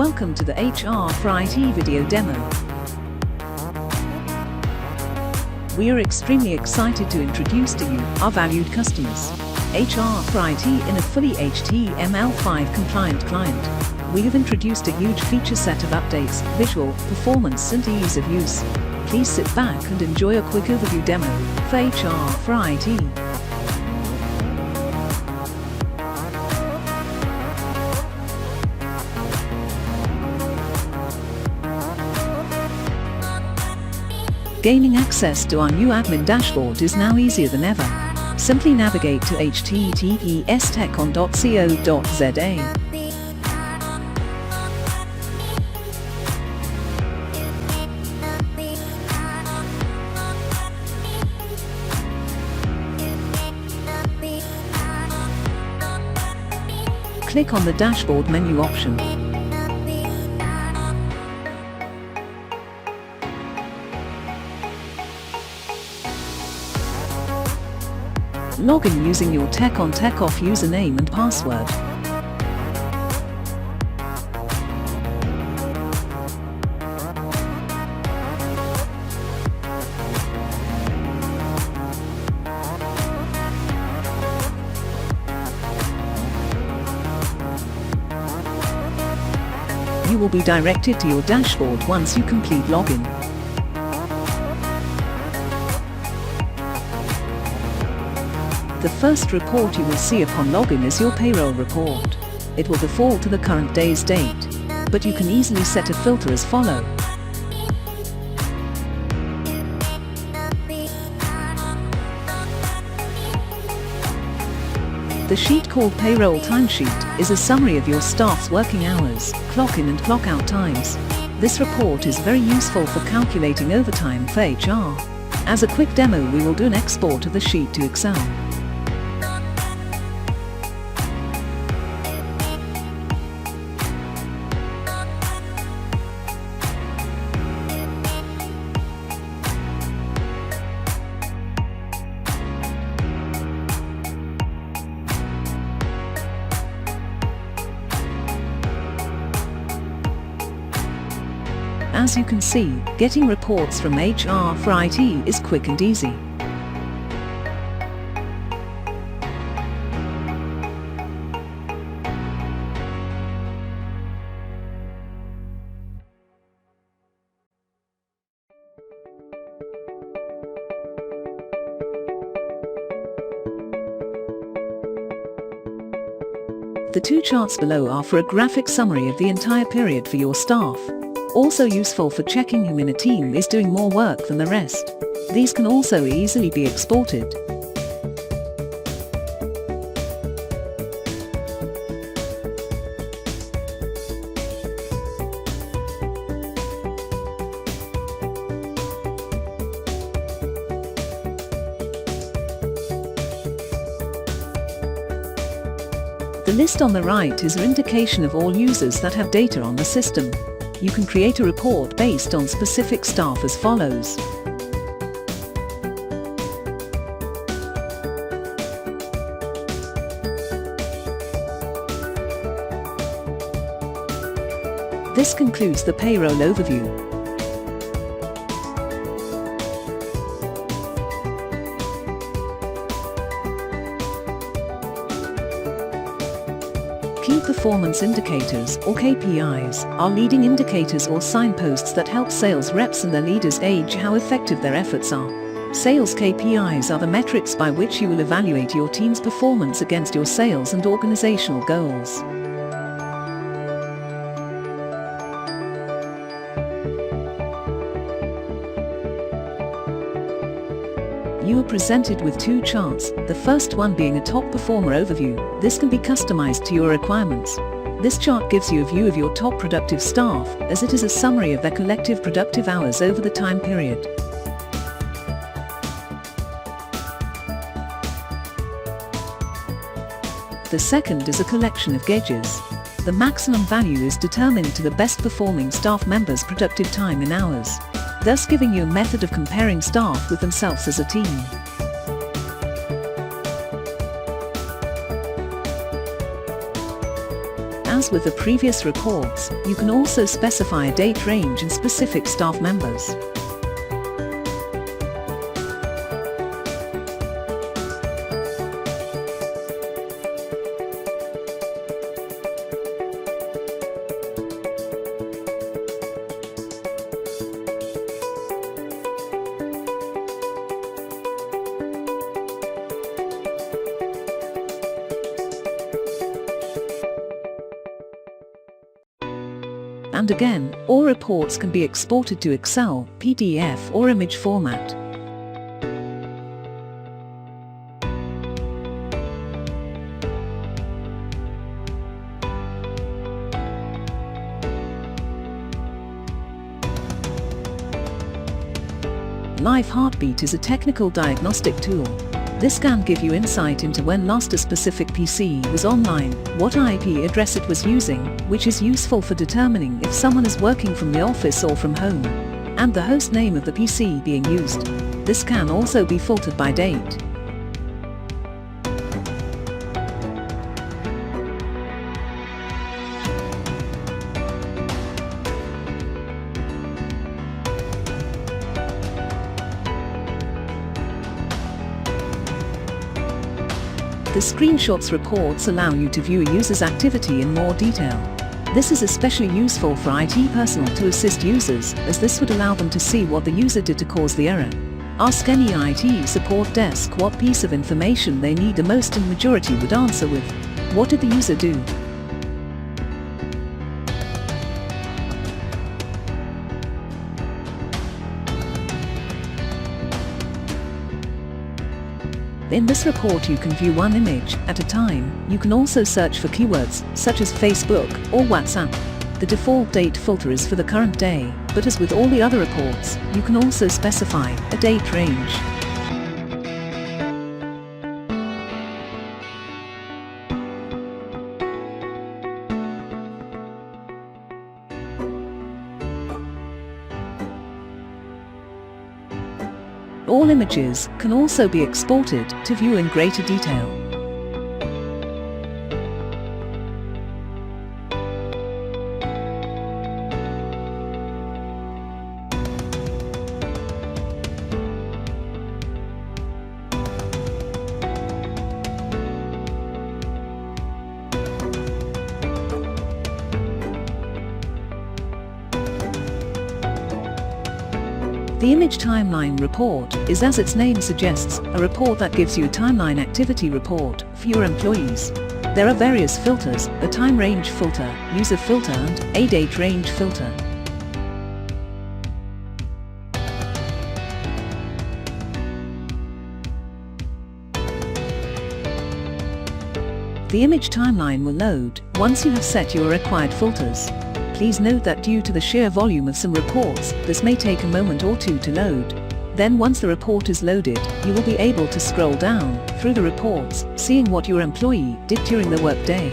Welcome to the HR for IT video demo. We are extremely excited to introduce to you our valued customers, HR for IT in a fully HTML5 compliant client. We have introduced a huge feature set of updates, visual, performance and ease of use. Please sit back and enjoy a quick overview demo for HR for IT. Gaining access to our new admin dashboard is now easier than ever. Simply navigate to https://techon.co.za. Click on the dashboard menu option. Log in using your TechOn/TechOff username and password. You will be directed to your dashboard once you complete login. The first report you will see upon login is your payroll report. It will default to the current day's date, but you can easily set a filter as follows. The sheet called Payroll Timesheet is a summary of your staff's working hours, clock-in and clock-out times. This report is very useful for calculating overtime for HR. As a quick demo, we will do an export of the sheet to Excel. As you can see, getting reports from HR for IT is quick and easy. The two charts below are for a graphic summary of the entire period for your staff. Also useful for checking who in a team is doing more work than the rest. These can also easily be exported. The list on the right is an indication of all users that have data on the system. You can create a report based on specific staff as follows. This concludes the payroll overview. Key performance indicators, or KPIs, are leading indicators or signposts that help sales reps and their leaders gauge how effective their efforts are. Sales KPIs are the metrics by which you will evaluate your team's performance against your sales and organizational goals. You are presented with two charts, the first one being a top performer overview. This can be customized to your requirements. This chart gives you a view of your top productive staff, as it is a summary of their collective productive hours over the time period. The second is a collection of gauges. The maximum value is determined to the best performing staff members' productive time in hours, thus giving you a method of comparing staff with themselves as a team. As with the previous reports, you can also specify a date range and specific staff members. And again, all reports can be exported to Excel, PDF or image format. Live Heartbeat is a technical diagnostic tool. This can give you insight into when last a specific PC was online, what IP address it was using, which is useful for determining if someone is working from the office or from home, and the host name of the PC being used. This can also be filtered by date. The screenshots reports allow you to view a user's activity in more detail. This is especially useful for IT personnel to assist users, as this would allow them to see what the user did to cause the error. Ask any IT support desk what piece of information they need the most, and majority would answer with, "What did the user do?" In this report you can view one image at a time. You can also search for keywords, such as Facebook or WhatsApp. The default date filter is for the current day, but as with all the other reports, you can also specify a date range. All images can also be exported to view in greater detail. The Image Timeline report is, as its name suggests, a report that gives you a timeline activity report for your employees. There are various filters: a time range filter, user filter and a date range filter. The image timeline will load once you have set your required filters. Please note that due to the sheer volume of some reports, this may take a moment or two to load. Then once the report is loaded, you will be able to scroll down through the reports, seeing what your employee did during the workday.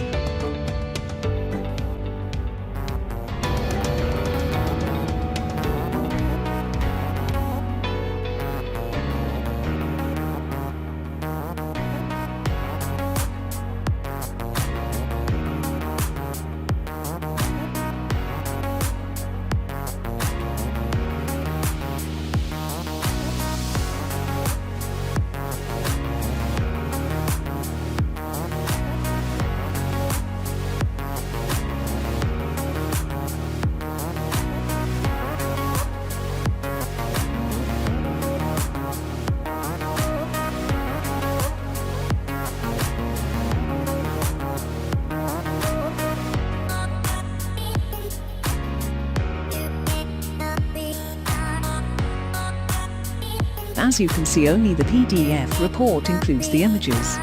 As you can see, only the PDF report includes the images.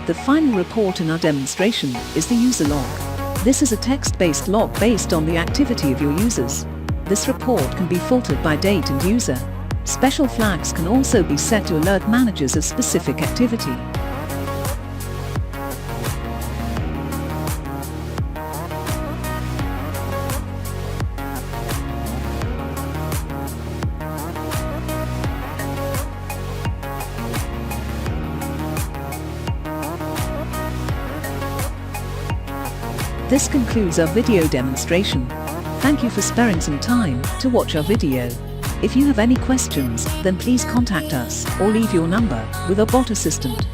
The final report in our demonstration is the user log. This is a text-based log based on the activity of your users. This report can be filtered by date and user. Special flags can also be set to alert managers of specific activity. This concludes our video demonstration. Thank you for sparing some time to watch our video. If you have any questions, then please contact us or leave your number with our bot assistant.